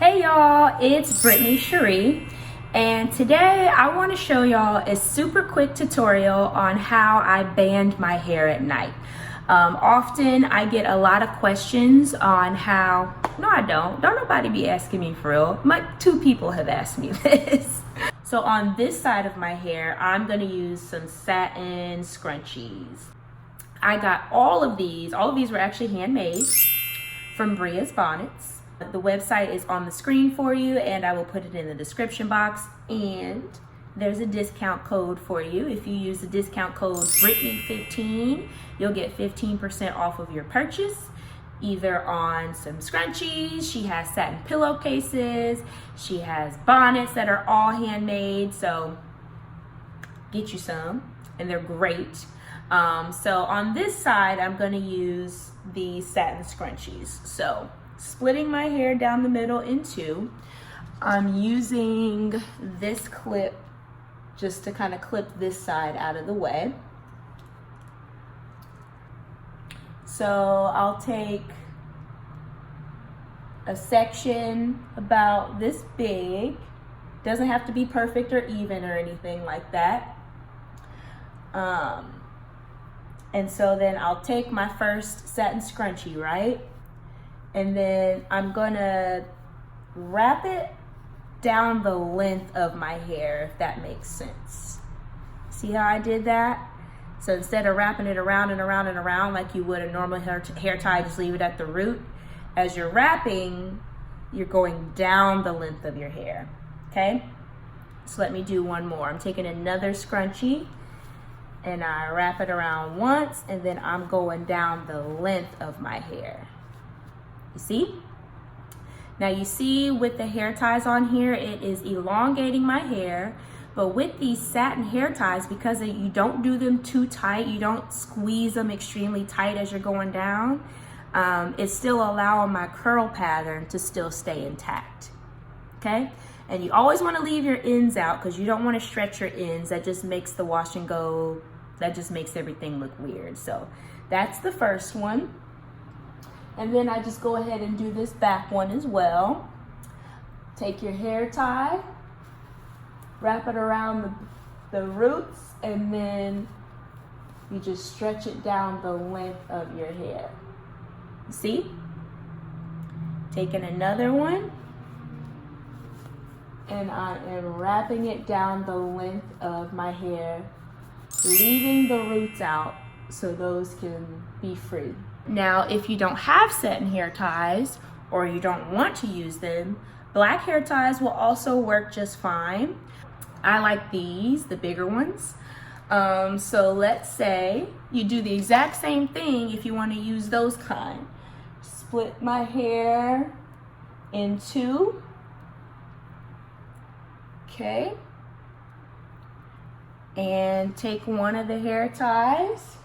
Hey y'all, it's Brittany Cherie, and today I want to show y'all a super quick tutorial on how I band my hair at night. Often I get a lot of questions on how, no I don't nobody be asking me for real. Two people have asked me this. So on this side of my hair, I'm going to use some satin scrunchies. I got all of these were actually handmade from Bria's Bonnets. The website is on the screen for you, and I will put it in the description box. And there's a discount code for you. If you use the discount code Brittany15, you'll get 15% off of your purchase, either on some scrunchies. She has satin pillowcases. She has bonnets that are all handmade. So get you some, and they're great. So on this side, I'm going to use the satin scrunchies. So splitting my hair down the middle in two, I'm using this clip just to kind of clip this side out of the way. So I'll take a section about this big. Doesn't have to be perfect or even or anything like that. And so then I'll take my first satin scrunchie, right? And then I'm gonna wrap it down the length of my hair, if that makes sense. See how I did that? So instead of wrapping it around and around and around like you would a normal hair tie, just leave it at the root. As you're wrapping, you're going down the length of your hair, okay? So let me do one more. I'm taking another scrunchie, and I wrap it around once, and then I'm going down the length of my hair. You see? Now you see with the hair ties on here, it is elongating my hair, but with these satin hair ties, because you don't do them too tight, you don't squeeze them extremely tight as you're going down, it's still allowing my curl pattern to still stay intact, okay? And you always want to leave your ends out because you don't want to stretch your ends. That just makes the wash and go, that just makes everything look weird. So that's the first one. And then I just go ahead and do this back one as well. Take your hair tie, wrap it around the roots, and then you just stretch it down the length of your hair. See? Taking another one, and I am wrapping it down the length of my hair, leaving the roots out so those can be free. Now, if you don't have satin hair ties or you don't want to use them, black hair ties will also work just fine. I like these, the bigger ones. So let's say you do the exact same thing if you want to use those kind. Split my hair in two. Okay. And take one of the hair ties.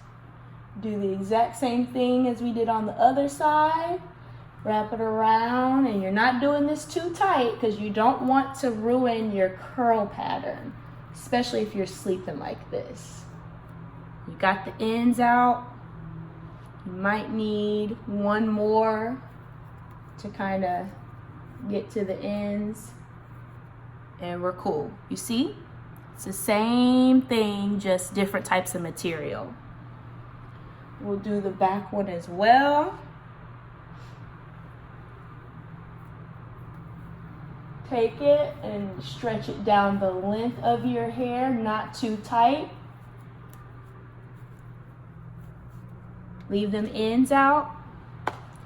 Do the exact same thing as we did on the other side. Wrap it around, and you're not doing this too tight because you don't want to ruin your curl pattern, especially if you're sleeping like this. You got the ends out. You might need one more to kind of get to the ends, and we're cool. You see? It's the same thing, just different types of material. We'll do the back one as well. Take it and stretch it down the length of your hair, not too tight. Leave them ends out,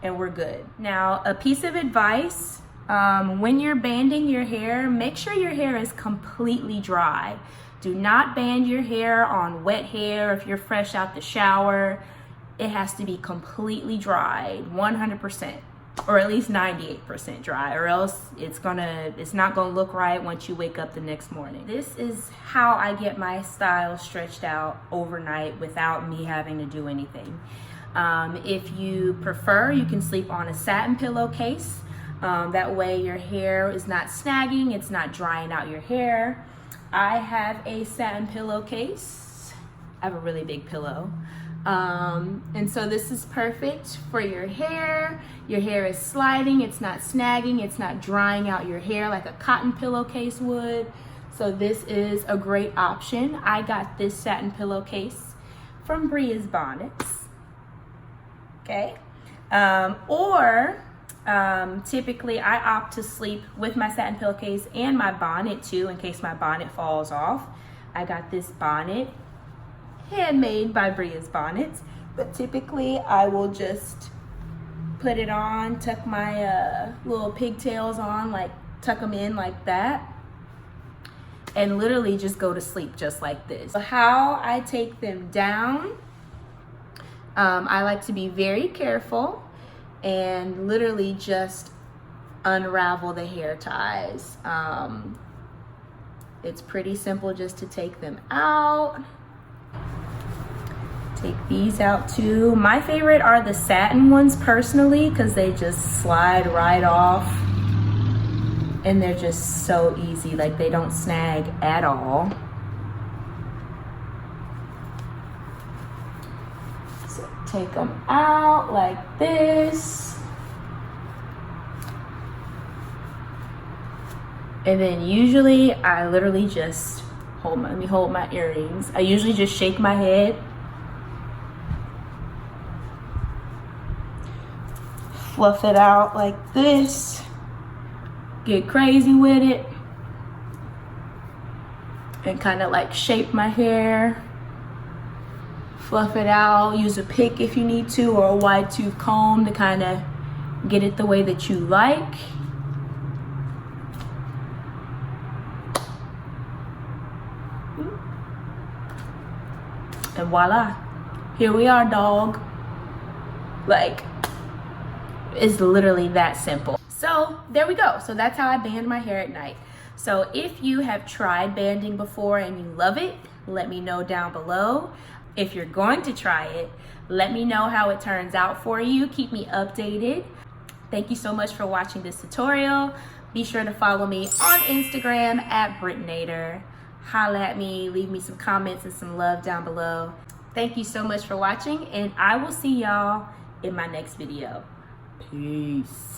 and we're good. Now, a piece of advice, when you're banding your hair, make sure your hair is completely dry. Do not band your hair on wet hair if you're fresh out the shower. It has to be completely dry, 100%, or at least 98% dry, or else it's not gonna look right once you wake up the next morning. This is how I get my style stretched out overnight without me having to do anything. If you prefer, you can sleep on a satin pillowcase. That way your hair is not snagging, it's not drying out your hair. I have a satin pillowcase. I have a really big pillow. And so this is perfect for your hair. Your hair is sliding, it's not snagging, it's not drying out your hair like a cotton pillowcase would. So this is a great option. I got this satin pillowcase from Bria's Bonnets. Okay. Typically I opt to sleep with my satin pillowcase and my bonnet too, in case my bonnet falls off. I got this bonnet, handmade by Bria's Bonnets, but typically I will just put it on, tuck my little pigtails on, like tuck them in like that, and literally just go to sleep just like this. So how I take them down, I like to be very careful and literally just unravel the hair ties. It's pretty simple just to take them out. Take these out too. My favorite are the satin ones personally, because they just slide right off and they're just so easy, like they don't snag at all. So take them out like this. And then usually I literally just let me hold my earrings. I usually just shake my head. Fluff it out like this. Get crazy with it. And kind of like shape my hair. Fluff it out. Use a pick if you need to, or a wide tooth comb to kind of get it the way that you like. And voila, here we are, dog. Like, it's literally that simple. So there we go. So that's how I band my hair at night. So if you have tried banding before and you love it, let me know down below. If you're going to try it, let me know how it turns out for you. Keep me updated. Thank you so much for watching this tutorial. Be sure to follow me on Instagram at Brittanator. Holla at me, leave me some comments and some love down below. Thank you so much for watching, and I will see y'all in my next video. Peace.